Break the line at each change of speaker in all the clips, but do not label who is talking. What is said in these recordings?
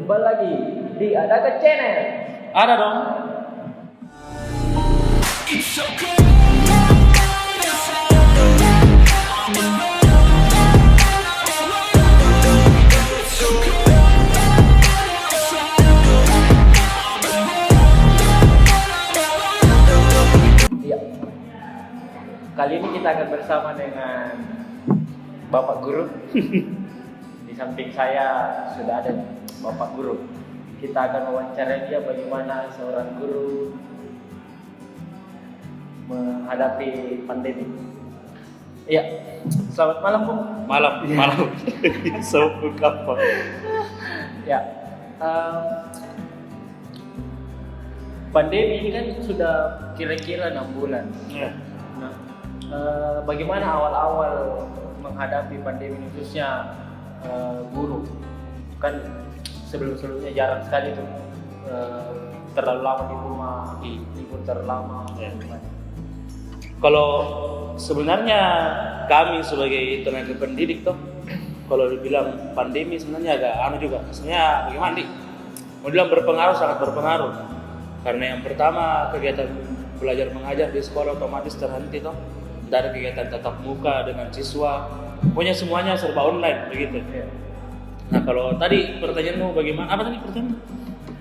Kembali lagi di Adakah Channel.
Ada dong.
Iya. Kali ini kita akan bersama dengan Bapak Guru. Di samping saya sudah ada Bapak Guru. Kita akan wawancara dia bagaimana seorang guru menghadapi pandemi. Iya, selamat malam Bung.
Malam. Sopuk apa?
Ya, pandemi ini kan sudah kira-kira 6 bulan.
Ya.
Nah, bagaimana awal-awal menghadapi pandemi ini, khususnya guru? Kan sebelum-sebelumnya jarang sekali tuh terlalu lama di rumah, libur terlalu lama.
Ya. Kalau sebenarnya kami sebagai tenaga pendidik tuh, kalau dibilang pandemi sebenarnya agak juga. Sebenarnya bagaimana nih? Mau bilang berpengaruh, sangat berpengaruh. Karena yang pertama kegiatan belajar mengajar di sekolah otomatis terhenti tuh. Dari kegiatan tatap muka dengan siswa, pokoknya semuanya serba online begitu.
Ya.
Nah kalau tadi pertanyaanmu bagaimana? Apa tadi pertanyaan?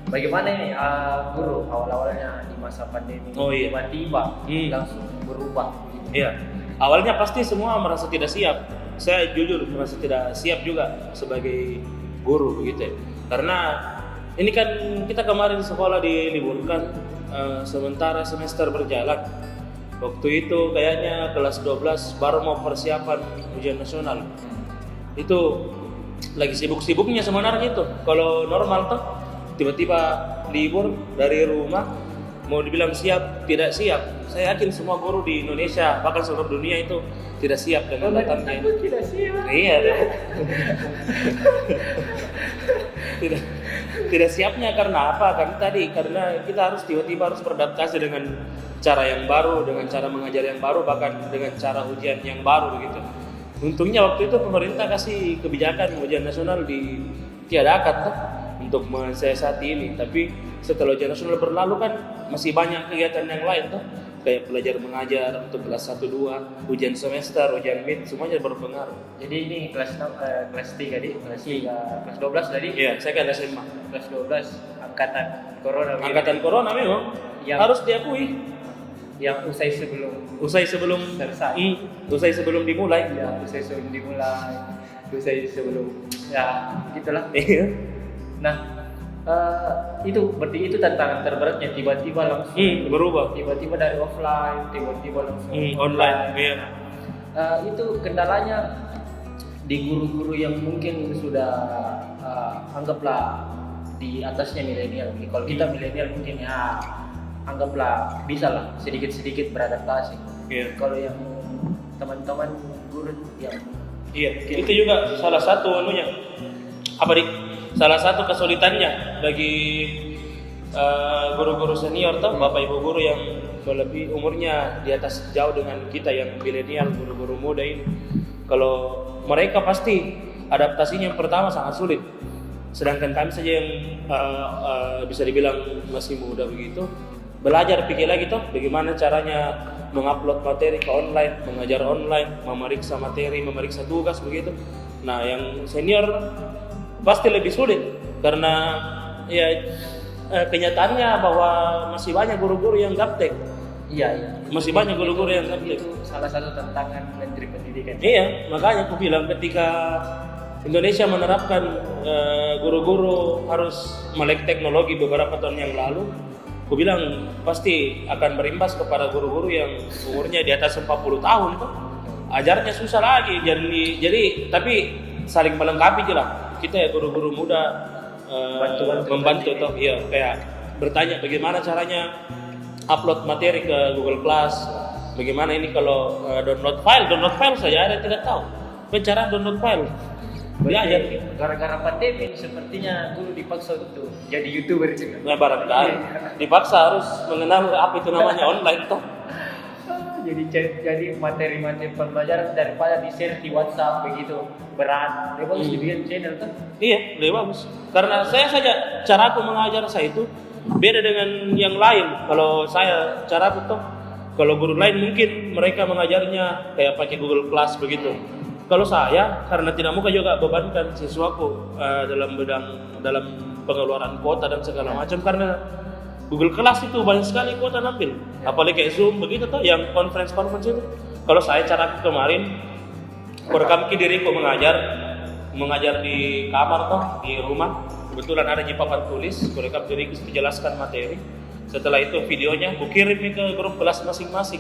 Bagaimana ini guru awal-awalnya di masa pandemi?
Oh, iya.
Tiba-tiba langsung berubah.
Iya, awalnya pasti semua merasa tidak siap. Saya jujur merasa tidak siap juga sebagai guru begitu ya. Karena ini kan kita kemarin sekolah diliburkan, sementara semester berjalan. Waktu itu kayaknya kelas 12 baru mau persiapan ujian nasional. Itu lagi sibuk-sibuknya sebenarnya itu. Kalau normal tuh tiba-tiba libur dari rumah, mau dibilang siap tidak siap. Saya yakin semua guru di Indonesia bahkan seluruh dunia itu tidak siap dengan datangnya.
Aku tidak siap.
Iya. tidak siapnya karena apa? Karena kita harus tiba-tiba harus beradaptasi dengan cara yang baru, dengan cara mengajar yang baru, bahkan dengan cara ujian yang baru begitu. Untungnya waktu itu pemerintah kasih kebijakan ujian nasional ditiadakan tuh untuk mensiasati ini. Tapi setelah ujian nasional berlalu kan masih banyak kegiatan yang lain tuh, kayak belajar mengajar untuk kelas 1, 2, ujian semester, ujian mid, semuanya berpengaruh.
Jadi ini kelas 3 di kelas 12 tadi.
Iya, saya kan SMA.
Kelas 12 angkatan corona.
Angkatan corona memang harus diakui.
Yang usai sebelum selesai.
Usai sebelum dimulai.
Ya, usai sebelum ya gitulah.
Iya.
Nah, itu berarti itu tantangan terberatnya, tiba-tiba langsung
berubah.
Tiba-tiba dari offline, tiba-tiba langsung
online. Iya.
Itu kendalanya di guru-guru yang mungkin sudah anggaplah di atasnya milenial. Kalau kita milenial mungkin ya anggaplah bisa lah sedikit-sedikit beradaptasi.
Iya.
Kalau yang teman-teman guru yang
itu juga salah satu anunya. Salah satu kesulitannya bagi guru-guru senior tuh, bapak ibu guru yang lebih umurnya di atas jauh dengan kita yang milenial, guru-guru muda ini. Kalau mereka pasti adaptasinya yang pertama sangat sulit. Sedangkan kami saja yang bisa dibilang masih muda begitu, belajar pikir lagi tuh bagaimana caranya mengupload materi ke online, mengajar online, memeriksa materi, memeriksa tugas begitu. Nah, yang senior pasti lebih sulit karena ya kenyataannya bahwa masih banyak guru-guru yang gaptek.
Iya.
Masih banyak guru-guru yang gaptek.
Itu salah satu tantangan Menteri Pendidikan.
Iya, makanya aku bilang ketika Indonesia menerapkan guru-guru harus melek teknologi beberapa tahun yang lalu, aku bilang pasti akan berimbas kepada guru-guru yang umurnya di atas 40 tahun tuh. Ajarnya susah lagi, jadi tapi saling melengkapi aja lah. Kita ya guru-guru muda membantu tuh, iya, kayak bertanya bagaimana caranya upload materi ke Google Class, bagaimana ini kalau download file saja ada tidak tahu. Cara download file. Belajar.
Gara-gara pandemi sepertinya guru dipaksa untuk jadi YouTuber juga.
Nah, barangkali dipaksa harus mengenal apa itu namanya online toh.
jadi materi-materi pembelajaran daripada di share di WhatsApp begitu berat. Lebih bagus dibikin channel kan?
Iya, lebih bagus. Karena saya saja cara aku mengajar saya itu beda dengan yang lain. Kalau saya cara aku tuh, kalau guru lain mungkin mereka mengajarnya kayak pakai Google Class begitu. Kalau saya karena tidak mau juga bebankan siswaku dalam pengeluaran kuota dan segala macam, karena Google Class itu banyak sekali kuota ambil. Apalagi kayak Zoom begitu tuh yang conference itu. Kalau saya cara aku kemarin merekam diriku mengajar di kamar toh, di rumah. Kebetulan ada di papan tulis, merekam diriku menjelaskan materi. Setelah itu videonya aku kirim ke grup kelas masing-masing.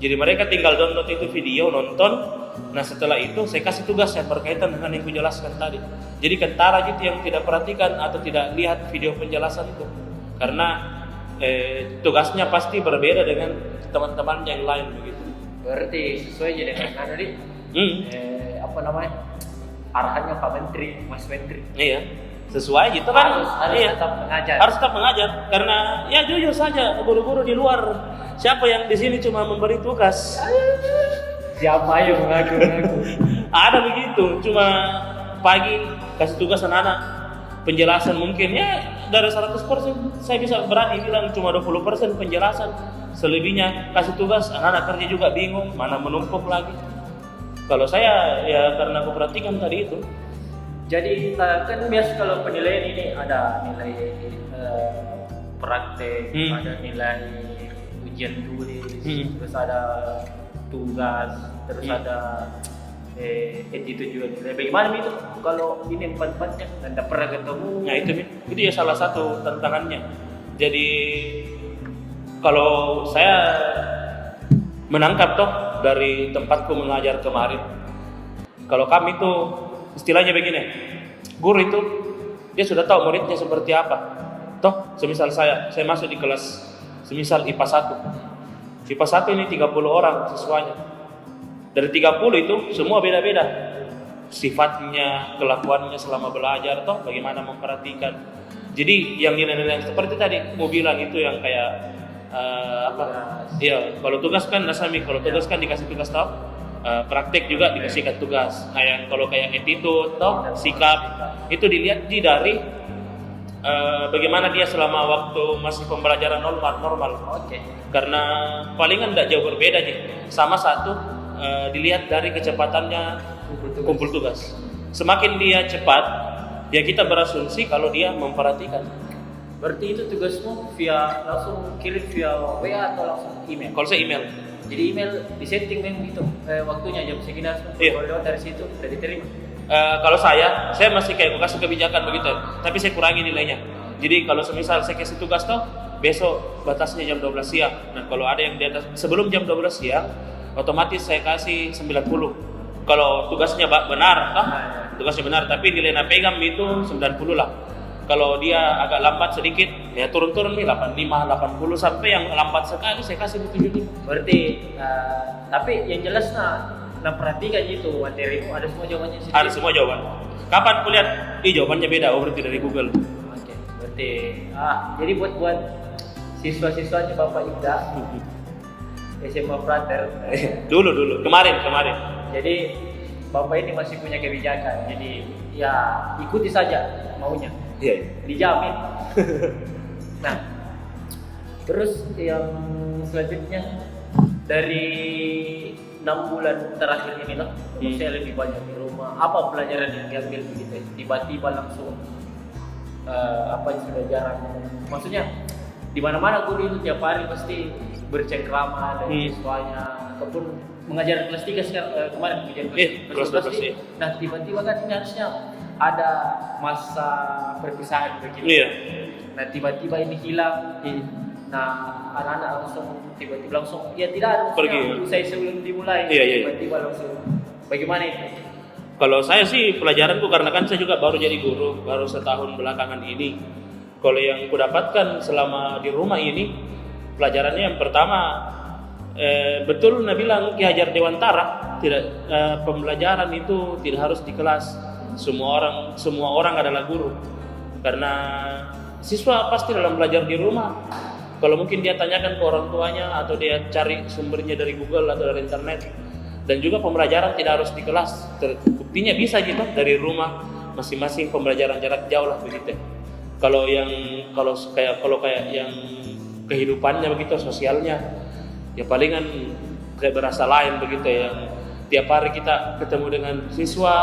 Jadi mereka tinggal download itu video, nonton. Nah setelah itu saya kasih tugas yang berkaitan dengan yang aku jelaskan tadi. Jadi kentara gitu yang tidak perhatikan atau tidak lihat video penjelasan itu. Karena tugasnya pasti berbeda dengan teman-teman yang lain begitu.
Berarti sesuai aja dengan tadi. Apa namanya? Arahannya Pak Menteri, Mas Menteri.
Iya. Sesuai gitu kan?
Harus tetap mengajar.
Harus tetap mengajar karena ya jujur saja guru-guru di luar, siapa yang di sini cuma memberi tugas?
Siapa yang mengaku?
Ada begitu, cuma pagi kasih tugas anak-anak, penjelasan mungkin ya dari 100% saya bisa berani bilang cuma 20% penjelasan. Selebihnya kasih tugas, anak-anak kerja juga bingung, mana menumpuk lagi. Kalau saya ya karena aku perhatikan tadi itu.
Jadi kan biasa kalau penilaian ini ada nilai praktek, ada nilai ujian tulis, terus ada tugas, terus ada itu juga nilai. Bagaimana itu kalau ini empat-empatnya Anda pernah ketemu?
Nah itu ya salah satu tantangannya. Jadi kalau saya menangkap toh dari tempatku mengajar kemarin, kalau kami tuh istilahnya begini, guru itu dia sudah tahu muridnya seperti apa. Toh, semisal saya masuk di kelas, semisal IPA 1. IPA 1 ini 30 orang siswanya. Dari 30 itu semua beda-beda. Sifatnya, kelakuannya selama belajar, toh bagaimana memperhatikan. Jadi yang nilai-nilai seperti tadi mau bilang itu yang kayak Iya, kalau tugas kan nasami, kalau tugas kan dikasih tugas toh. Praktek juga dikasihkan tugas. Nah yang kalau kayak attitude, toh, sikap itu dilihat dari bagaimana dia selama waktu masih pembelajaran normal.
Oke.
Karena palingan tidak jauh berbeda nih. Sama satu dilihat dari kecepatannya kumpul tugas. Semakin dia cepat, ya kita berasumsi kalau dia memperhatikan.
Berarti itu tugasmu langsung kirim via WA atau langsung email?
Kalau saya email.
Jadi email disetting memang gitu waktunya jam segini harus kalau lewat dari situ udah diterima.
Kalau saya masih kayak kasih kebijakan begitu, tapi saya kurangi nilainya. Jadi kalau semisal saya kasih tugas toh besok batasnya jam 12 siang. Nah kalau ada yang di atas sebelum jam 12 siang, otomatis saya kasih 90. Kalau tugasnya benar, tugasnya benar, tapi nilai pegang itu 90 lah. Kalau dia agak lambat sedikit, ya turun-turun nih 85, 80 sampai yang lambat sekali saya kasih 75.
Berarti tapi yang jelas perhatikan itu materimu ada semua jawabannya sendiri.
Ada semua jawaban. Kapan kulihat? Jawabannya beda, berarti dari Google.
Oke. Berarti jadi buat siswa-siswanya Bapak Ibda SMA Prater
dulu kemarin.
Jadi Bapak ini masih punya kebijakan. Jadi ya ikuti saja maunya.
Iya.
Dijamin. Nah, terus yang selanjutnya dari 6 bulan terakhir ini loh, saya lebih banyak di rumah. Apa pelajaran yang diambil begitu? Tiba-tiba langsung apa yang sudah jarang. Maksudnya di mana-mana guru itu tiap hari pasti bercengkrama dari siswanya ataupun mengajar kelas 3 kemarin mengajar kelas 12. Nah, tiba-tiba kan ini harusnya ada masa perpisahan begitu.
Iya.
Nah, tiba-tiba ini hilang. Nah, anak-anak tiba-tiba langsung ya tidak ada
pergi.
Saya sebelum dimulai.
Iya.
Tiba-tiba langsung. Bagaimana itu?
Kalau saya sih pelajaranku karena kan saya juga baru jadi guru baru setahun belakangan ini. Kalau yang ku dapatkan selama di rumah ini pelajarannya yang pertama betul Nabi bilang Ki Hajar Dewantara tidak pembelajaran itu tidak harus di kelas. Semua orang adalah guru karena siswa pasti dalam belajar di rumah kalau mungkin dia tanyakan ke orang tuanya atau dia cari sumbernya dari Google atau dari internet. Dan juga pembelajaran tidak harus di kelas, buktinya bisa gitu dari rumah masing-masing, pembelajaran jarak jauh lah begitu. Kalau kayak yang kehidupannya begitu, sosialnya ya palingan kayak berasa lain begitu ya. Tiap hari kita ketemu dengan siswa,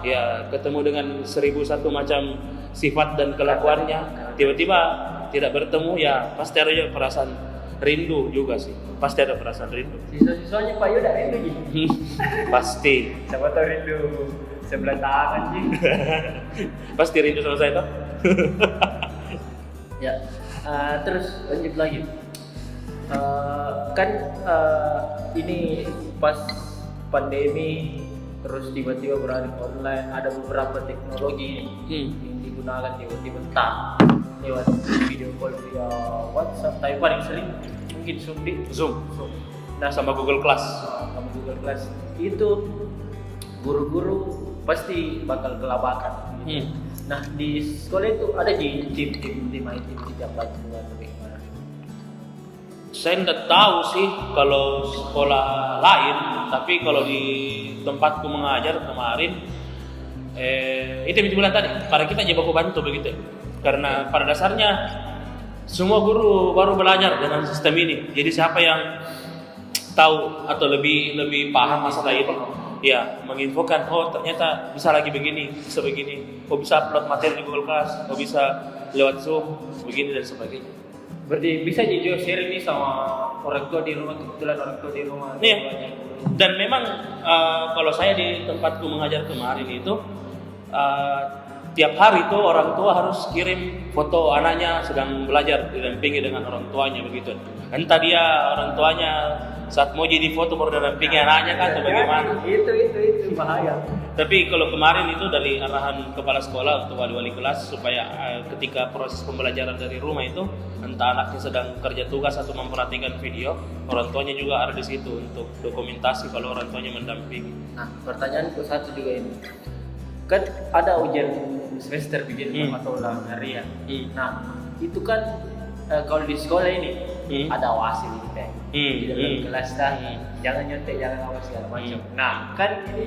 ya ketemu dengan 1001 macam sifat dan kelakuannya. Tiba-tiba tidak bertemu, ya pasti ada juga perasaan rindu juga sih. Pasti ada perasaan rindu.
Siswa-siswanya Pak Yuda rindu gitu.
Pasti.
Siapa tahu rindu sebelah tangan sih.
Pasti rindu sama saya toh.
Ya, terus lanjut lagi. Ini pas pandemi terus tiba-tiba beralih online, ada beberapa teknologi yang digunakan tiba-tiba lewat video call via WhatsApp, tapi paling sering mungkin Zoom.
Nah, sama Google Class.
Sama Google Class itu guru-guru pasti bakal kelabakan. Gitu. Nah di sekolah itu ada tim IT setiap pelajaran atau bagaimana?
Saya tidak tahu sih kalau sekolah lain, tapi kalau di tempatku mengajar kemarin, itu yang bilang tadi, para kita aja baku bantu begitu. Karena pada dasarnya semua guru baru belajar dengan sistem ini. Jadi siapa yang tahu atau lebih paham masalah ini, ya menginfokan, oh ternyata bisa lagi begini, bisa begini, oh bisa upload materi di Google Class, oh bisa lewat Zoom, begini dan sebagainya.
Berarti bisa juga share ini sama orang tua di rumah, kebetulan orang tua di rumah.
Iya. Dan memang kalau saya di tempatku mengajar kemarin itu tiap hari itu orang tua harus kirim foto anaknya sedang belajar didampingi dengan orang tuanya begitu. Entah dia orang tuanya saat mau jadi foto baru didampingi anaknya kan atau bagaimana?
Itu bahaya.
Tapi kalau kemarin itu dari arahan kepala sekolah untuk wali-wali kelas supaya ketika proses pembelajaran dari rumah itu entah anaknya sedang kerja tugas atau memperhatikan video, orang tuanya juga ada di situ untuk dokumentasi kalau orang tuanya mendampingi.
Nah, pertanyaanku satu juga ini. Kan ada ujian semester bikin atau ulangan harian. Nah, itu kan kalau di sekolah ini ada wasit gitu ya. Di dalam kelas jangan nyontek, jangan apa segala macam. Nah, kan ini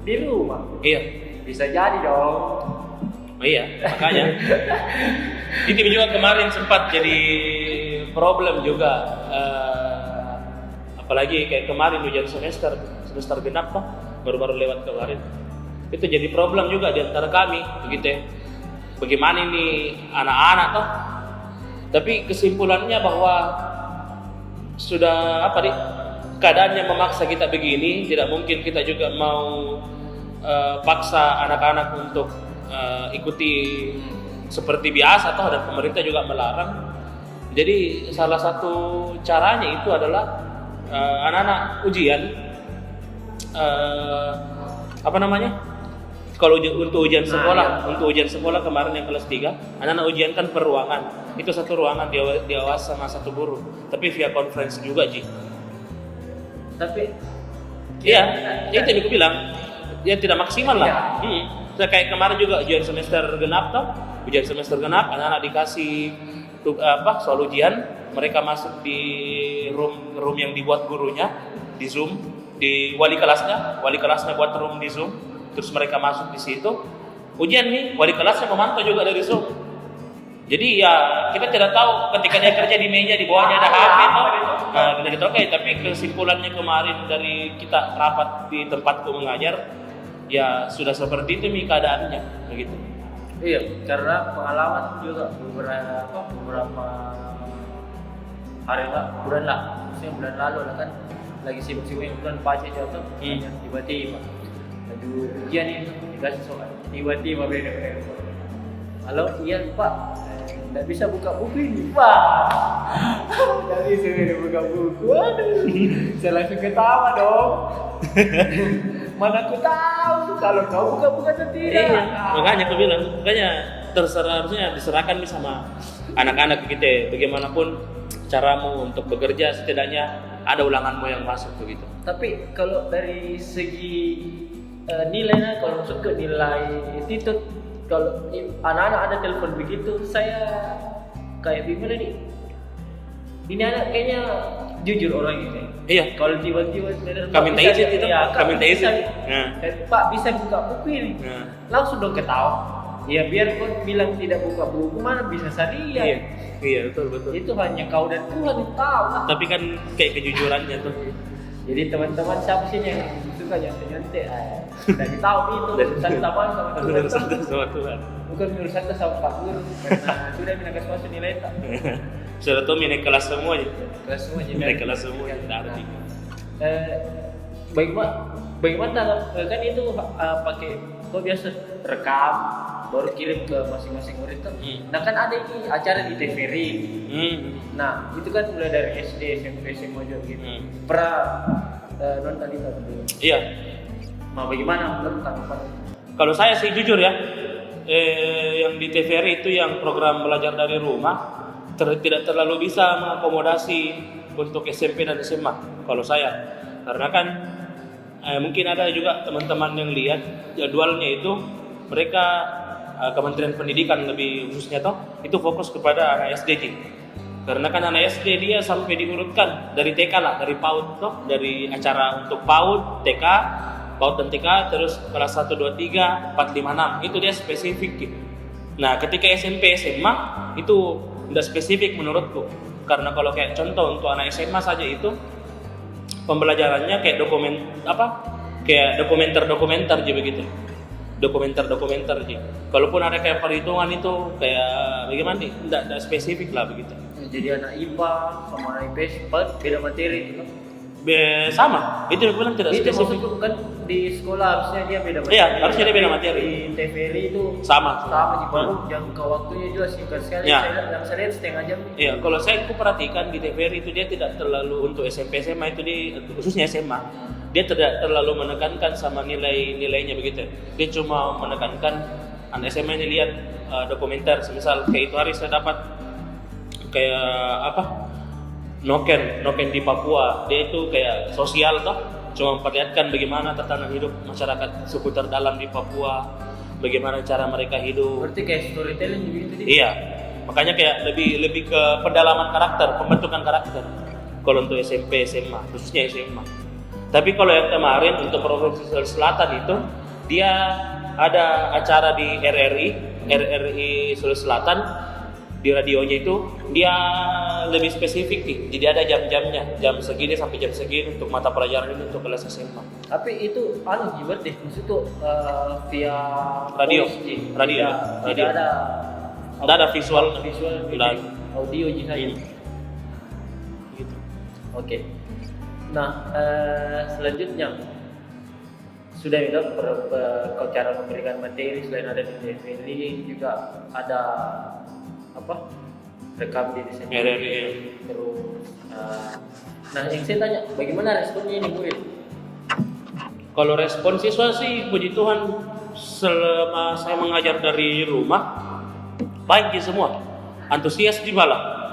di rumah.
Iya.
Bisa jadi dong.
Oh iya, makanya. Itu juga kemarin sempat jadi problem juga. Apalagi kayak kemarin ujian semester genap toh, baru-baru lewat kemarin. Itu jadi problem juga di antara kami begitu ya. Bagaimana ini anak-anak toh? Tapi kesimpulannya bahwa sudah keadaannya memaksa kita begini, tidak mungkin kita juga mau paksa anak-anak untuk ikuti seperti biasa toh, dan pemerintah juga melarang. Jadi salah satu caranya itu adalah anak-anak ujian kalau untuk ujian sekolah, untuk ujian sekolah kemarin yang kelas 3, anak-anak ujian kan per ruangan. Itu satu ruangan diawasi sama satu guru, tapi via conference juga, Ji.
Tapi
iya, itu yang aku bilang. Ya tidak maksimal lah. Kayak kemarin juga ujian semester genap toh. Ujian semester genap, anak-anak dikasih soal ujian, mereka masuk di room yang dibuat gurunya di Zoom, di wali kelasnya buat room di Zoom. Terus mereka masuk di situ, ujian nih, wali kelasnya memantau juga dari Zoom. Jadi ya kita tidak tahu ketika dia kerja di meja di bawahnya ada HP toh. Nah, kita tahu tapi kesimpulannya kemarin dari kita rapat di tempatku mengajar, ya sudah seperti itu keadaannya begitu.
Iya, karena pengalaman juga beberapa hari bulan lalu lah kan lagi sibuk-sibuknya bulan Pace jatuh, tiba-tiba ujian itu dikasih soal, tiba-tiba beda. Halo, iya Pak, nggak bisa buka buku ini Pak. Nggak bisa buka buku. Saya langsung ketawa dong. Mana aku tahu kalau kau buka-buka atau tidak.
Makanya aku bilang, harusnya diserahkan sama anak-anak kita. Bagaimanapun caramu untuk bekerja, setidaknya ada ulanganmu yang masuk begitu.
Tapi kalau dari segi nilainya, kalau masuk ke nilai itu, kalau anak-anak ada telepon begitu, saya kayak bingung nih. ini anak kayaknya jujur orang ini.
Iya.
Kalau tiba-tiba
Kami minta izin itu.
ya,
Kami minta izin.
Nah. Pak bisa buka buku ini.
Nah.
Langsung dong ketawa. Ya biar kau bilang tidak buka buku mana bisa saya lihat.
Iya betul.
Itu hanya kau dan Tuhan yang tahu lah.
Tapi kan kayak kejujurannya tuh.
Jadi teman-teman siapa sih yang suka nyantai-nyantai? Dari tahu itu urusan sama Tuhan.
Sama Tuhan.
Bukan urusan sama Pak Guru karena sudah minta kasih nilai tak.
Sudah tuh naik kelas semua ya.
Kelas semua jadi
Naik kelas semua ya. Tidak ada tiga.
Bagaimana kan itu pakai kau biasa rekam baru kirim ke masing-masing murid tuh. Nah kan ada ini acara di TVRI. Nah itu kan mulai dari SD, SMP, SMA juga gitu. Pernah nonton itu belum?
Iya.
Nah bagaimana menurut tanggapan?
Kalau saya sih jujur ya, yang di TVRI itu yang program belajar dari rumah tidak terlalu bisa mengakomodasi untuk SMP dan SMA. Kalau saya, karena kan mungkin ada juga teman-teman yang lihat jadwalnya itu mereka Kementerian Pendidikan lebih khususnya itu fokus kepada anak SD. Karena kan anak SD dia sampai diurutkan dari TK lah, dari PAUD dari acara untuk PAUD, TK, PAUD dan TK, terus kelas 1, 2, 3, 4, 5, 6 itu dia spesifik gitu. Nah ketika SMP, SMA itu tidak spesifik menurutku. Karena kalau kayak contoh untuk anak SMA saja itu pembelajarannya kayak dokumenter aja begitu. Dokumenter aja. Kalaupun ada kayak perhitungan itu kayak bagaimana nih? Tidak spesifik lah begitu.
Jadi anak IPA sama anak IPS beda materi gitu.
Sama, itu yang bilang tidak
itu
spesifik.
maksudku kan di sekolah harusnya dia beda materi.
Iya, harusnya dia beda materi.
Di TVRI itu
sama
sih baru jangka waktunya juga singkat sekali.
Ya.
Saya lihat setengah jam.
Iya, kalau saya perhatikan di TVRI itu dia tidak terlalu untuk SMP SMA itu khususnya SMA dia tidak terlalu menekankan sama nilainya begitu. Dia cuma menekankan anak SMA ini lihat dokumenter, semisal kayak itu hari saya dapat kayak Noken di Papua, dia itu kayak sosial cuma memperlihatkan bagaimana tatanan hidup masyarakat suku terdalam di Papua, bagaimana cara mereka hidup.
Berarti kayak storytelling gitu.
Iya, makanya kayak lebih ke pendalaman karakter, pembentukan karakter. Kalau untuk SMP, SMA, khususnya SMA. Tapi kalau yang kemarin untuk Provinsi Sulawesi Selatan itu dia ada acara di RRI Sulawesi Selatan. Di radionya itu dia lebih spesifik nih, jadi ada jam-jamnya, jam segini sampai jam segini untuk mata pelajaran ini untuk kelas SMA.
Tapi itu jibat deh, maksud itu via
radio,
tidak
ada visual
audio saja.
Gitu.
Oke. Nah selanjutnya sudah itu cara memberikan materi selain ada di TVRI juga ada rekam di sini. Terus nah yang saya tanya bagaimana responnya ini murid?
Kalau respon siswa sih puji Tuhan selama saya mengajar dari rumah baik semua, antusias di malah.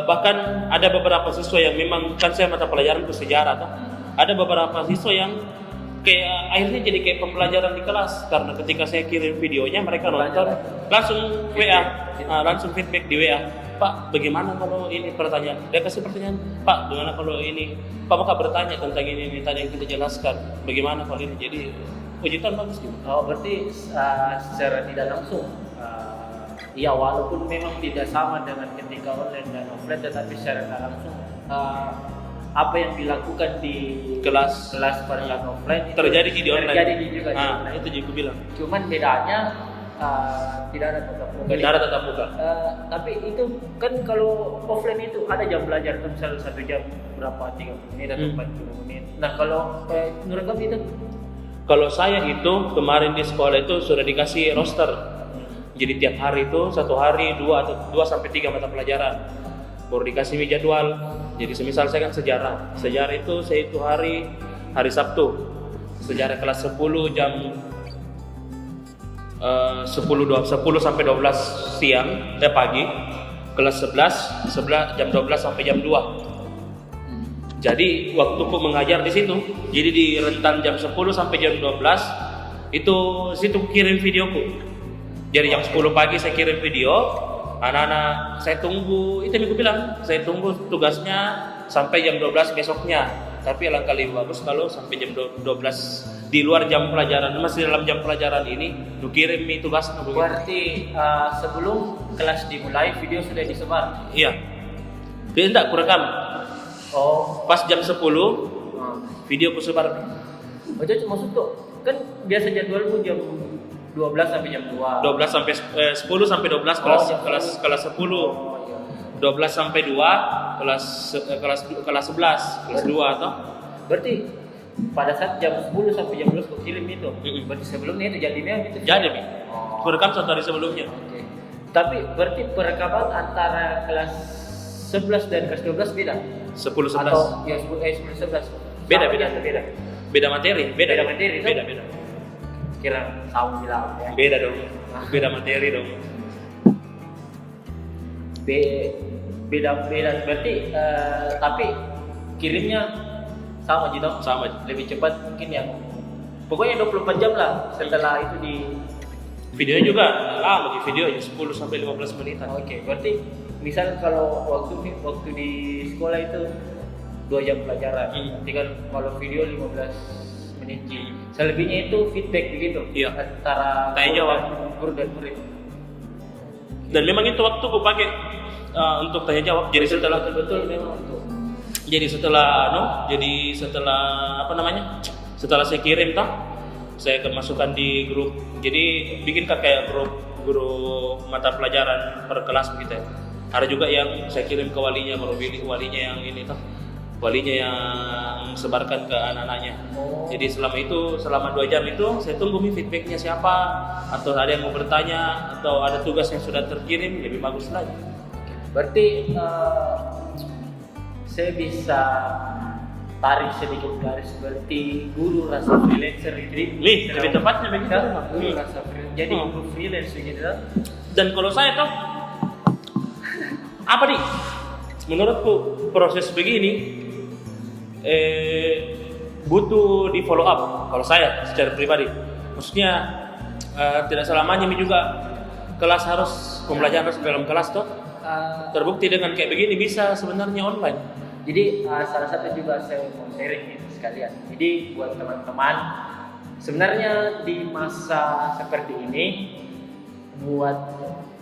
Bahkan ada beberapa siswa yang memang kan saya mata pelajaran itu sejarah ada beberapa siswa yang kayak akhirnya jadi kayak pembelajaran di kelas karena ketika saya kirim videonya mereka nonton langsung WA, langsung feedback di WA. Pak, bagaimana kalau ini pertanyaan? Dia kasih pertanyaan, Pak, bagaimana kalau ini? Pak, maka bertanya tentang ini tadi yang kita jelaskan. Bagaimana kalau ini? Jadi puji Tuhan bagus gitu.
Oh, berarti secara tidak langsung ya walaupun memang tidak sama dengan ketika online dan offline, tetapi secara tidak langsung apa yang dilakukan di kelas pada saat offline
terjadi di online.
Terjadi juga di
online. Itu juga bilang.
Cuman bedanya tidak ada tatap muka.
Tidak ada tatap muka.
Tapi itu kan kalau offline itu ada jam belajar misalnya 1 jam berapa 30 menit atau 40 menit. Nah kalau menurut kamu itu?
Kalau saya itu kemarin di sekolah itu sudah dikasih roster. Jadi tiap hari itu 1 hari 2 sampai 3 mata pelajaran. Baru dikasih jadwal. Jadi semisal saya kan sejarah itu saya itu hari Sabtu, sejarah kelas 10 jam 10 sampai 12 siang pagi, kelas 11 jam 12 sampai jam 2. Jadi waktuku mengajar di situ, jadi di rentan jam 10 sampai jam 12 itu situ kirim videoku. Jadi jam 10 pagi saya kirim video, Anak-anak saya tunggu, itu yang aku bilang, saya tunggu tugasnya sampai jam 12 besoknya. Tapi alangkah lebih bagus kalau sampai jam 12 di luar jam pelajaran, masih dalam jam pelajaran ini, lu kirim tugasnya.
Berarti sebelum kelas dimulai video sudah disebar?
Iya. Dia enggak kurekam.
Oh.
Pas jam 10 video ku sebar.
Oh, jadi maksud tuh kan biasa jadwalmu jam 12 sampai jam 2.
12 sampai 10 sampai 12 kelas 10.
Oh, iya.
12 sampai 2 kelas 11, kelas 2 atau?
Berarti pada saat jam 10 sampai jam 12 kau kirim itu. Berarti sebelumnya itu jadinya itu.
Jadi, Mi.
Oh.
Ku rekam 1 hari sebelumnya.
Oke. Tapi berarti perekaman antara kelas 11 dan kelas 12 beda?
10 11.
Atau ya 10 11.
Beda.
Beda
Materi,
Beda materi,
beda.
Kira sama bilang ya.
Beda dong. Beda materi dong.
Beda berarti tapi kirimnya sama gitu.
Sama.
Lebih cepat mungkin yang pokoknya 24 jam lah setelah itu di
Videonya juga lama di video 10 sampai 15 menitan.
Oke, berarti misal kalau waktu di sekolah itu 2 jam pelajaran, nanti kan kalau video 15 menit. Selebihnya itu feedback begitu.
Iya.
Antara
tanya jawab
guru dan murid.
Dan memang itu waktu ku pakai untuk tanya jawab. Jadi setelah
betul memang itu.
Jadi setelah apa namanya? Setelah saya kirim saya masukkan di grup. Jadi bikin kayak grup mata pelajaran per kelas begitu ya. Ada juga yang saya kirim ke walinya, baru walinya yang ini walinya yang sebarkan ke anak-anaknya.
Oh.
Jadi selama 2 jam itu saya tunggu feedbacknya siapa, atau ada yang mau bertanya, atau ada tugas yang sudah terkirim, lebih bagus lagi.
Berarti saya bisa tarik sedikit garis, berarti guru rasa freelancer itu.
Lebih tepatnya begitu.
Guru rasa freelancer. Jadi guru freelance begitu.
Dan kalau saya apa nih? Menurutku proses begini butuh di follow up kalau saya secara pribadi. Maksudnya tidak selamanya juga kelas harus pembelajaran harus dalam kelas terbukti dengan kayak begini bisa sebenarnya online.
Jadi salah satu juga saya mau sharing ini sekalian. Jadi buat teman-teman, sebenarnya di masa seperti ini buat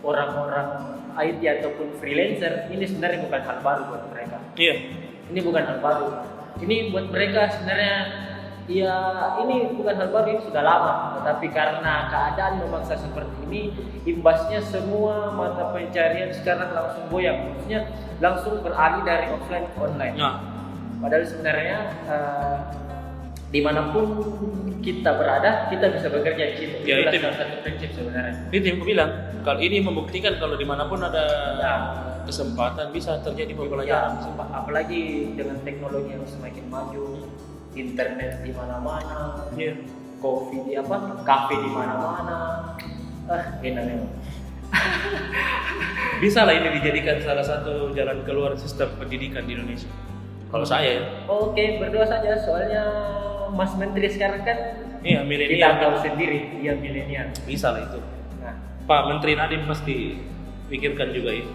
orang-orang IT ataupun freelancer ini sebenarnya bukan hal baru buat mereka.
Iya.
Ini bukan hal baru. Ini buat mereka sebenarnya ya ini bukan hal baru, ini sudah lama. Tetapi karena keadaan memaksa seperti ini, imbasnya semua mata pencarian sekarang langsung goyang. Maksudnya langsung beralih dari offline ke online.
Nah.
Padahal sebenarnya dimanapun kita berada, kita bisa bekerja di situ.
Ya, itu
salah satu prinsip sebenarnya.
Itu yang aku bilang. Kalau ini membuktikan kalau dimanapun ada kesempatan bisa terjadi pembelajaran.
Ya, apalagi dengan teknologi yang semakin maju, internet di mana-mana, kafe di mana-mana, enak memang.
Bisa lah ini dijadikan salah satu jalan keluar sistem pendidikan di Indonesia. Kalau saya ya.
Oke, berdoa saja soalnya Mas Menteri sekarang kan
iya milenial.
Kita tahu sendiri, dia milenial.
Bisa lah itu.
Nah,
Pak Menteri Nadiem pasti pikirkan juga itu.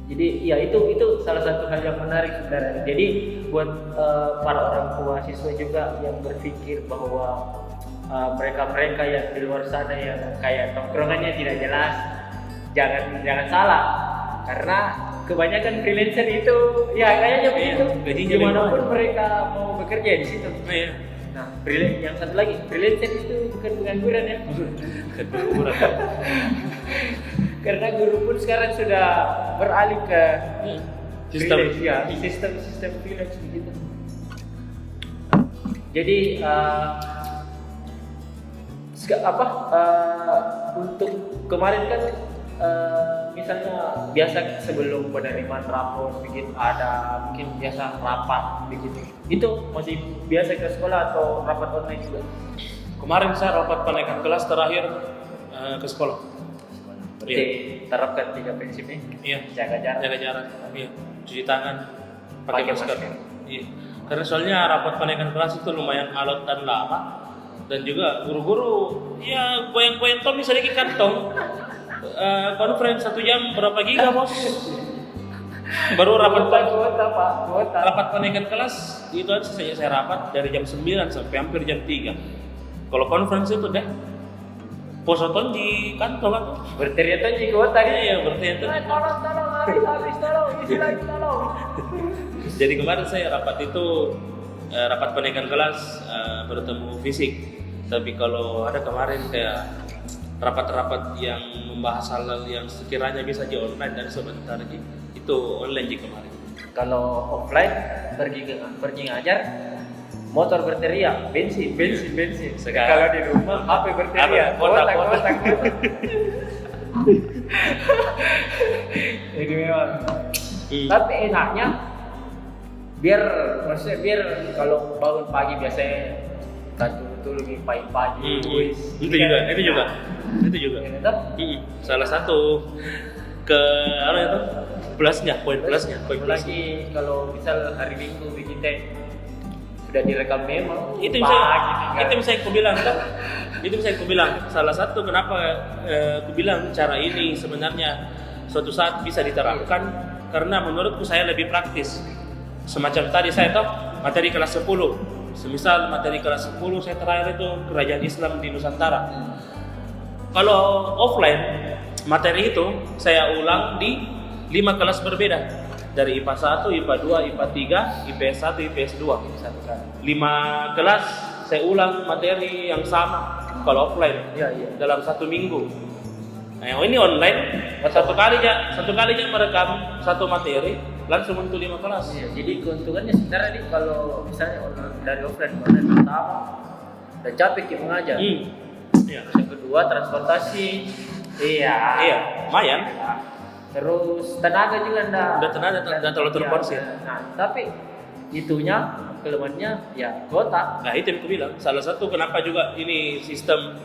Jadi ya itu salah satu hal yang menarik sebenarnya. Jadi buat para orang tua siswa juga yang berpikir bahwa mereka yang di luar sana yang kayak tongkrongannya tidak jelas, jangan salah, karena kebanyakan freelancer itu ya kayaknya begitu. Dimanapun mereka mau bekerja di situ.
Iya.
Nah, yang satu lagi, freelancer itu bukan pengangguran ya.
Bukan pengangguran.
Karena guru pun sekarang sudah beralih ke sistem freelance begitu. Jadi untuk kemarin kan misalnya biasa sebelum penerimaan rapor begitu ada mungkin biasa rapat begitu. Itu masih biasa ke sekolah atau rapat online juga?
Kemarin saya rapat penaikan kelas terakhir ke sekolah.
Berarti terapkan 3 prinsipnya.
Iya.
Jaga jarak.
Iya. Cuci tangan, pakai masker. Iya. Karena soalnya rapat penaikan kelas itu lumayan alot dan lama, dan juga guru-guru ya goyang-goyang tong sedikit kantong. conference 1 jam berapa giga bos? Baru rapat
kuota Pak, kuota.
rapat penaikan kelas itu aja saya rapat dari jam 9 sampai hampir jam 3. Kalau conference itu deh posoton di kantong aku.
Berteriak aja kuota gitu.
Iya, berteriak.
Tolong, habis, tolong, isi lagi, tolong.
Jadi kemarin saya rapat itu rapat penaikan kelas bertemu fisik. Tapi kalau ada kemarin kayak rapat-rapat yang membahas hal-hal yang sekiranya bisa di online dan sebentar itu online di kemarin.
Kalau offline pergi ngajar, motor berteriak, bensin.
Sekarang
Kalau di rumah HP berteriak,
Kuota.
Ini memang. Tapi enaknya biar kalau bangun pagi biasanya kantor itu lebih pagi.
Itu juga.
Ya, tetap.
Salah satu apa itu poin plusnya.
Lagi kalau misal hari Minggu bikin teh sudah direkam memang.
Itu bisa aku bilang salah satu kenapa aku bilang cara ini sebenarnya suatu saat bisa diterapkan karena menurutku saya lebih praktis. Semacam tadi saya tahu materi kelas 10. Semisal materi kelas 10 saya terakhir itu kerajaan Islam di Nusantara. Kalau offline materi itu saya ulang di 5 kelas berbeda. Dari IPA 1, IPA 2, IPA 3, IPS 1, IPS 2. 5 kelas saya ulang materi yang sama kalau offline.
Iya.
Dalam 1 minggu. Nah, ini online satu kali aja merekam 1 materi langsung untuk 5 kelas.
Iya, jadi keuntungannya sebenarnya nih kalau misalnya dari offline pertama udah capek kita mengajar.
Iya.
Yang kedua transportasi. Iya.
Lumayan.
Ya. Terus tenaga juga
Udah tenaga terlalu terporsir.
Nah, tapi itunya kelemahannya ya kuota.
Nah, itu yang aku bilang. Salah satu kenapa juga ini sistem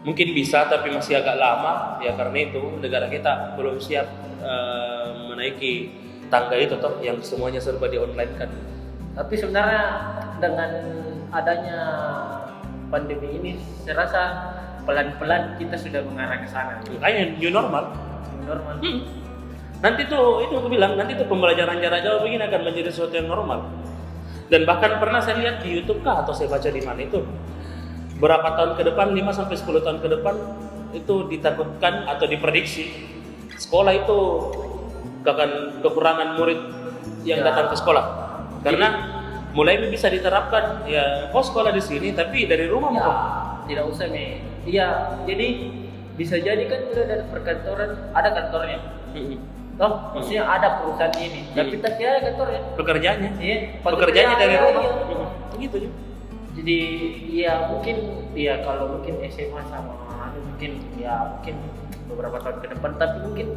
mungkin bisa tapi masih agak lama ya karena itu negara kita belum siap menaiki tangga itu toh yang semuanya serba di online kan.
Tapi sebenarnya dengan adanya pandemi ini saya rasa pelan-pelan kita sudah mengarah ke sana.
Makanya new normal. Nanti tuh itu aku bilang nanti tuh pembelajaran jarak jauh begini akan menjadi sesuatu yang normal. Dan bahkan pernah saya lihat di YouTube atau saya baca di mana itu berapa tahun ke depan 5 sampai 10 tahun ke depan itu ditakutkan atau diprediksi sekolah itu akan kekurangan murid yang datang ke sekolah. Karena mulai bisa diterapkan ya kok sekolah di sini tapi dari rumah
ya,
kok.
Tidak usah nih. Iya, jadi bisa jadi kan udah dari perkantoran ada kantornya. Toh, maksudnya ada perusahaan ini, tapi tak ada kantornya.
Pekerjaannya.
Iya,
Pekerjaannya dari rumah.
Iya.
Gitu.
Jadi ya mungkin ya kalau mungkin SMA sama mungkin beberapa tahun ke depan, tapi mungkin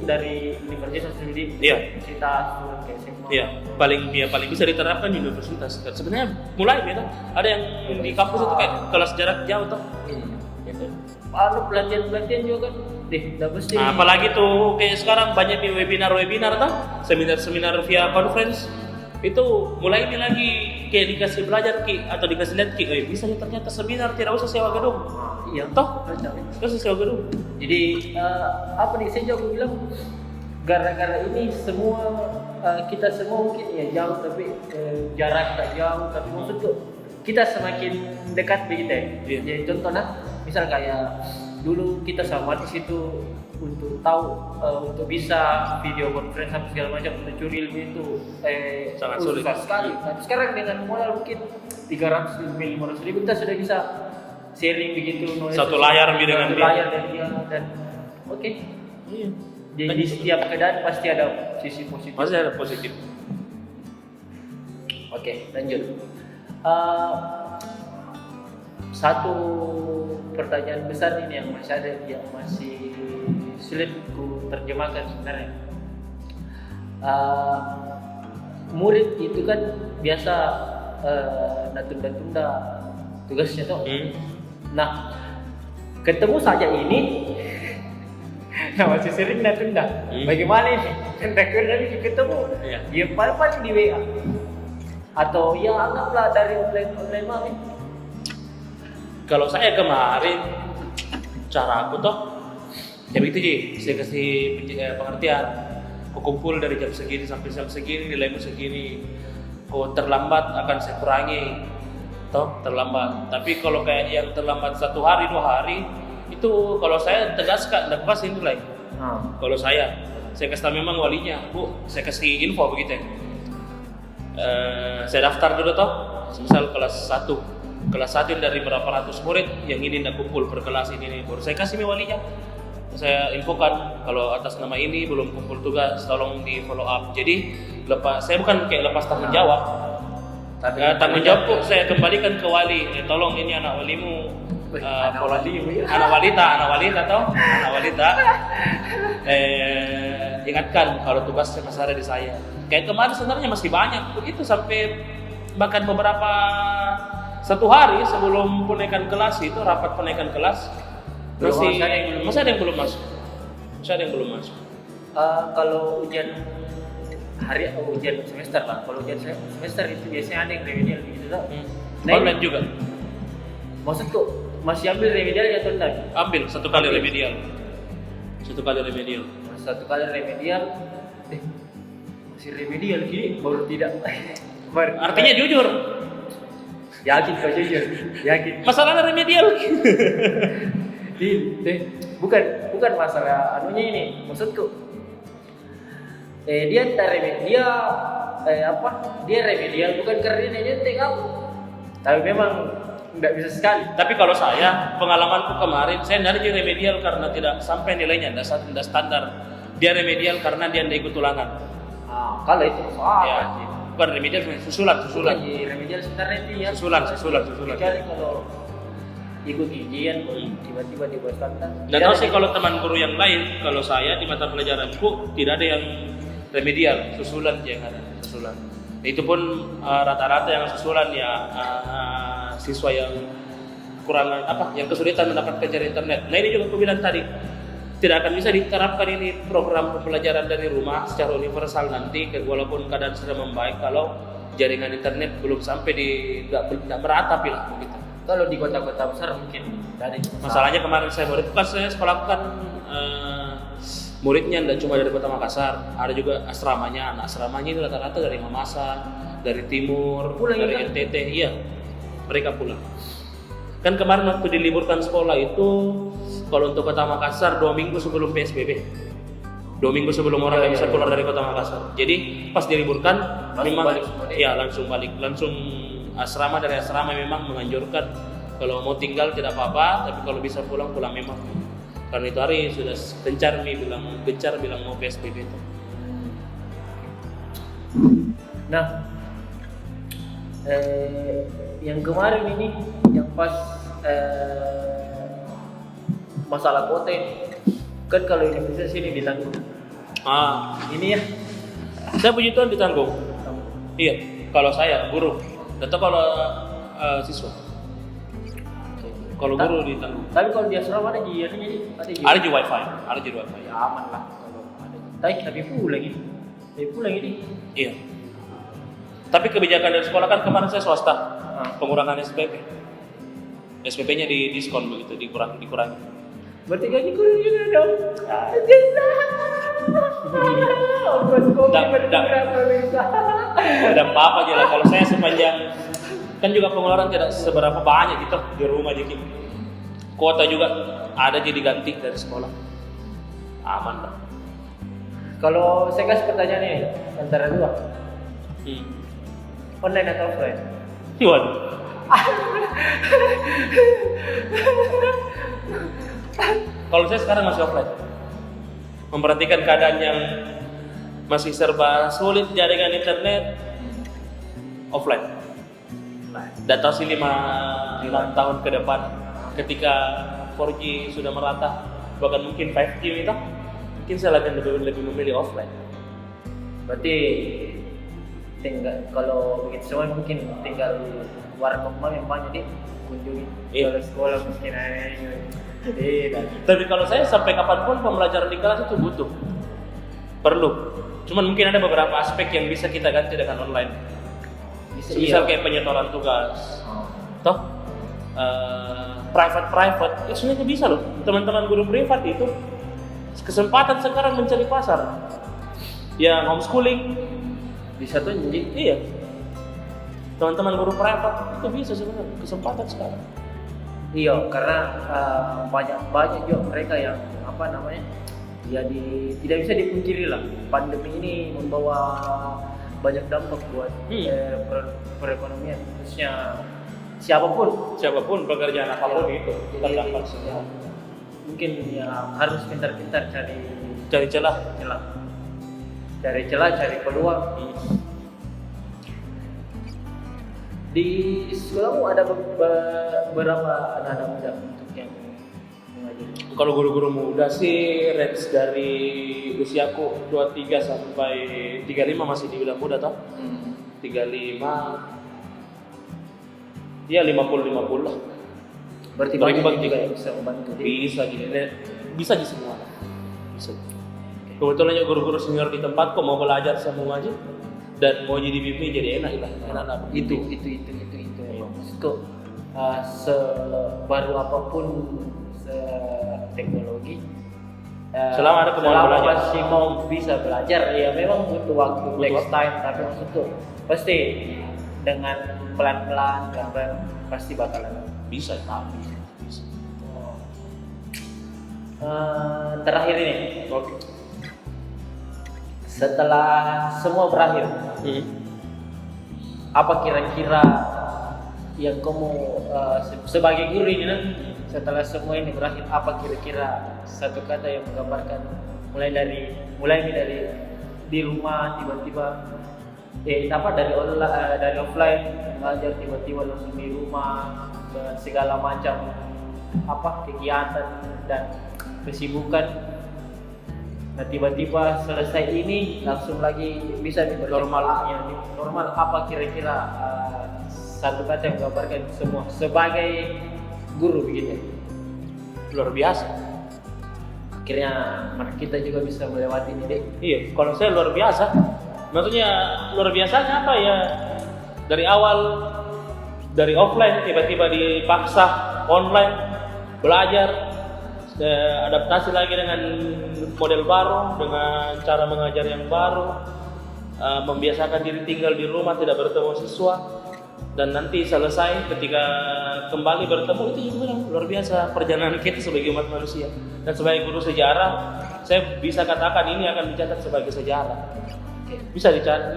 dari universitas sendiri universitas ke SMA.
Iya, paling bisa diterapkan di universitas. Sebenarnya mulai beda. Ada yang di kampus itu kayak kelas jarak jauh tuh.
Gitu. Pelatihan juga kan. Udah mesti.
Nah, apalagi tuh kayak sekarang banyak di webinar tuh, seminar via conference. Itu mulai ini lagi kayak dikasih belajar atau dikasih lihat bisa nih ternyata seminar tidak usah sewa gedung.
Iya.
Toh, tidak usah sewa gedung.
Jadi saya juga bilang gara-gara ini semua kita semua mungkin ya jauh tapi jarak tak jauh tapi maksudku kita semakin dekat begitu ya.
Iya.
Jadi contohnya misal kayak dulu kita sama di situ untuk tahu untuk bisa video conference sampai segala macam untuk curi ilmu itu
sangat sulit
sekali. Tapi sekarang dengan modal mungkin 300.000, 500.000 kita sudah bisa sharing begitu.
Satu layar dengan
dia dan oke. Iya. Jadi setiap keadaan pasti ada sisi positif.
Pasti ada positif.
Oke, lanjut. Satu pertanyaan besar ini yang masih sulit ku terjemahkan sebenarnya. Murid itu kan biasa tunda tugasnya tuh. Nah, ketemu saja ini masih sering tunda. Bagaimana ini? Terakhir dari ketemu, dia paling di WA atau ya anggaplah dari online mami.
Kalau saya kemarin cara aku tuh Ya begitu Ji, saya kasih pengertian. Kau kumpul dari jam segini sampai jam segini, nilaimu segini. Kau terlambat akan saya kurangi, toh terlambat. Tapi kalau kayak yang terlambat 1 hari 2 hari, itu kalau saya tegaskan, tidak kasih nilai. Kalau saya kasih tahu memang walinya, Bu, saya kasih info begitu ya. Saya daftar dulu toh, misal kelas 1 dari berapa ratus murid yang ini tidak kumpul per kelas ini, baru saya kasih walinya. Saya infokan kalau atas nama ini belum kumpul tugas, tolong di follow up. Jadi saya bukan kayak lepas tanggung jawab. Tanggung jawabku saya kembalikan ke wali. Tolong ini anak walimu, anak walita toh, anak walita. Ingatkan kalau tugasnya masih ada di saya. Kayak kemarin sebenarnya masih banyak begitu sampai bahkan beberapa 1 hari sebelum penaikan kelas itu rapat penaikan kelas. Masih ada yang belum masuk.
Kalau ujian semester lah. Kalau ujian semester itu biasanya ada yang remedial gitu tak?
Online juga.
Maksudku masih ambil remedial atau enggak?
Ambil 1 kali remedial. 1 kali remedial.
1 kali remedial. Masih remedial gini baru tidak.
Artinya jujur.
Yakin kau jujur. Yakin.
Masalahnya remedial.
Bukan masalah anunya ini, maksudku dia remedial bukan karena dia nyetek kamu, tapi memang nggak bisa sekali.
Tapi kalau saya pengalamanku kemarin, saya dari remedial karena tidak sampai nilainya, tidak standar. Dia remedial karena dia tidak ikut ulangan.
Kalau itu soal
ya, bukan remedial, susulan.
Remedial sebenarnya itu ya.
Susulan.
Kecuali kalau ikut ujian tiba-tiba dibuat standar.
Dan tahu sih kalau teman guru yang lain, kalau saya di mata pelajaranku tidak ada yang remedial, susulan yang ada susulan. Itu pun rata-rata yang susulan ya siswa yang kurang yang kesulitan mendapatkan jaringan internet. Nah ini juga aku bilang tadi, tidak akan bisa diterapkan ini program pembelajaran dari rumah secara universal nanti, walaupun keadaan sudah membaik kalau jaringan internet belum sampai tidak merata lah begitu.
Kalau di kota-kota besar mungkin dari
masalahnya kemarin saya sekolahkan muridnya tidak cuma dari Kota Makassar, ada juga asramanya. Anak asramanya itu rata-rata dari Mamasa, dari timur, dari NTT. Iya, mereka pulang. Kan kemarin waktu diliburkan sekolah itu, kalau untuk Kota Makassar 2 minggu sebelum PSBB, 2 minggu sebelum orang bisa keluar dari Kota Makassar. Jadi pas diliburkan, langsung balik. Langsung asrama, dari asrama memang menganjurkan kalau mau tinggal tidak apa-apa, tapi kalau bisa pulang memang. Karena itu hari sudah gencar bilang mau PSBB itu.
Nah, yang kemarin ini yang pas masalah kota ini, kan kalau Indonesia sini ditanggung. Ini ya.
Saya puji Tuhan ditanggung. Iya, kalau saya guru. Atau kalau siswa. Kalau guru ditanggung.
Tapi kalau di asrama ada wifi. Ya aman lah kalau ada. Tapi pulang ini.
Iya. Tapi kebijakan dari sekolah kan kemarin saya swasta. Pengurangan SPP. SPP-nya di diskon begitu, dikurangi.
Berarti gaji guru juga dong.
Tidak apa-apa aja lah. Kalau saya sepanjang kan juga pengeluaran tidak seberapa banyak gitu di rumah jadi kuota juga ada jadi ganti dari sekolah, aman lah.
Kalau saya kasih pertanyaan ini antara 2, online atau offline?
Waduh. Kalau saya sekarang masih offline, memperhatikan keadaan yang masih serba sulit jaringan internet, offline. Data sih 5 tahun ke depan ketika 4G sudah merata, bahkan mungkin 5G itu, mungkin saya akan lebih memilih offline.
Berarti kalau begitu semua mungkin tinggal warkop yang banyak kunjungi. Kalau sekolah mungkin
Tapi kalau saya sampai kapanpun pembelajaran di kelas itu perlu. Cuman mungkin ada beberapa aspek yang bisa kita ganti dengan online. Misal kayak penyetoran tugas, private, sebenarnya bisa loh. Teman-teman guru privat itu Kesempatan sekarang mencari pasar. Ya homeschooling
Bisa tuh jadi
iya. Teman-teman guru privat itu bisa sebenarnya kesempatan sekarang.
iya karena banyak juga mereka yang apa namanya tidak bisa dipungkiri lah, pandemi ini membawa banyak dampak buat perekonomian, khususnya
Siapapun pekerjaan apapun itu terdampak
ya,
semua.
mungkin ya harus pintar-pintar
Cari celah.
cari peluang. Di sekolahmu ada beberapa anak-anak muda untuk yang mengajar?
Kalau guru-guru muda sih range dari usiaku 23 sampai 35 masih dibilang muda toh. 35 ya 50 lah.
Berarti
Bagi-bagi
banyak juga yang bisa membantu.
Bisa di semua. Bisa. Kebetulan ya guru-guru senior di tempatku mau belajar semua aja dan mau jadi bimbing jadi enak lah.
Itu maksudku sebaru apapun teknologi
Selama ada kemauan belajar,
masih mau bisa belajar ya memang butuh waktu, takes time, tapi maksudku pasti dengan pelan-pelan pasti bakalan
bisa.
Terakhir ini, setelah semua berakhir, apa kira-kira yang kamu sebagai guru ini setelah semua ini berakhir, apa kira-kira satu kata yang menggambarkan mulai dari di rumah tiba-tiba dari offline mengajar tiba-tiba langsung di rumah dengan segala macam kegiatan dan kesibukan. Nah tiba-tiba selesai ini langsung lagi bisa normal. Apa kira-kira satu kata yang menggambarkan semua sebagai guru begitu?
Luar biasa.
Akhirnya kita juga bisa melewati ini deh.
Iya, kalau saya luar biasa. Maksudnya luar biasanya apa ya? Dari awal dari offline tiba-tiba dipaksa online belajar, adaptasi lagi dengan model baru, dengan cara mengajar yang baru, membiasakan diri tinggal di rumah tidak bertemu siswa, dan nanti selesai ketika kembali bertemu itu juga luar biasa perjalanan kita sebagai umat manusia. Dan sebagai guru sejarah, saya bisa katakan ini akan dicatat sebagai sejarah.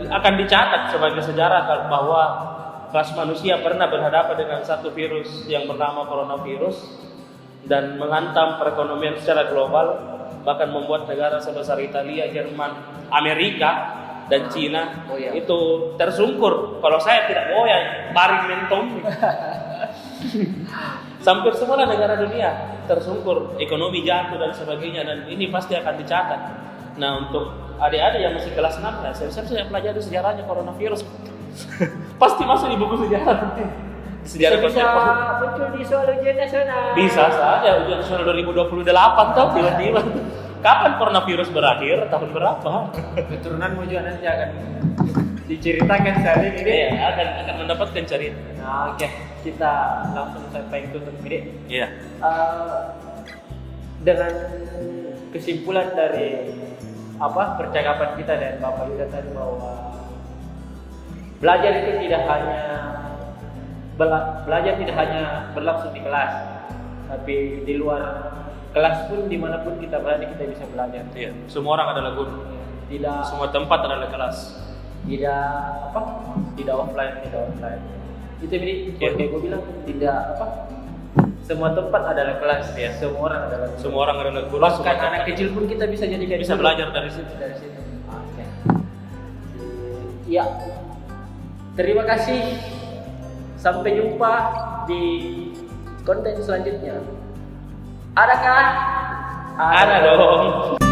Akan dicatat sebagai sejarah bahwa kelas manusia pernah berhadapan dengan satu virus yang bernama coronavirus dan menghantam perekonomian secara global, bahkan membuat negara sebesar Italia, Jerman, Amerika dan Cina itu tersungkur. Kalau saya tidak mau ya baring mentom. Hampir semua negara dunia tersungkur, ekonomi jatuh dan sebagainya, dan ini pasti akan dicatat. Nah untuk adik-adik yang masih kelas 6 ya, saya pelajari sejarahnya coronavirus. Pasti masuk di buku sejarah. Sejarah
bisa muncul di soal ujian nasional.
Bisa saja ujian nasional 2028 tuh tiba-tiba. Kapan coronavirus berakhir? Tahun berapa?
Keturunanmu juga nanti akan diceritakan sekali ini.
Iya, akan mendapatkan cerita.
Nah, oke. Kita langsung sampai tutup ini.
Iya.
Dengan kesimpulan dari percakapan kita dan Bapak Yuda tadi bahwa belajar itu tidak hanya berlangsung di kelas, tapi di luar kelas pun dimanapun kita berada kita bisa belajar.
Iya. Semua orang adalah guru. Semua tempat adalah kelas.
Tidak offline. Itu jadi kayak gue bilang semua tempat adalah kelas ya. Semua orang adalah guru. Bahkan anak kecil pun kita bisa jadikan
bisa belajar dari situ.
Oke. Ya. Terima kasih. Sampai jumpa di konten selanjutnya. Adakah?
Ada dong.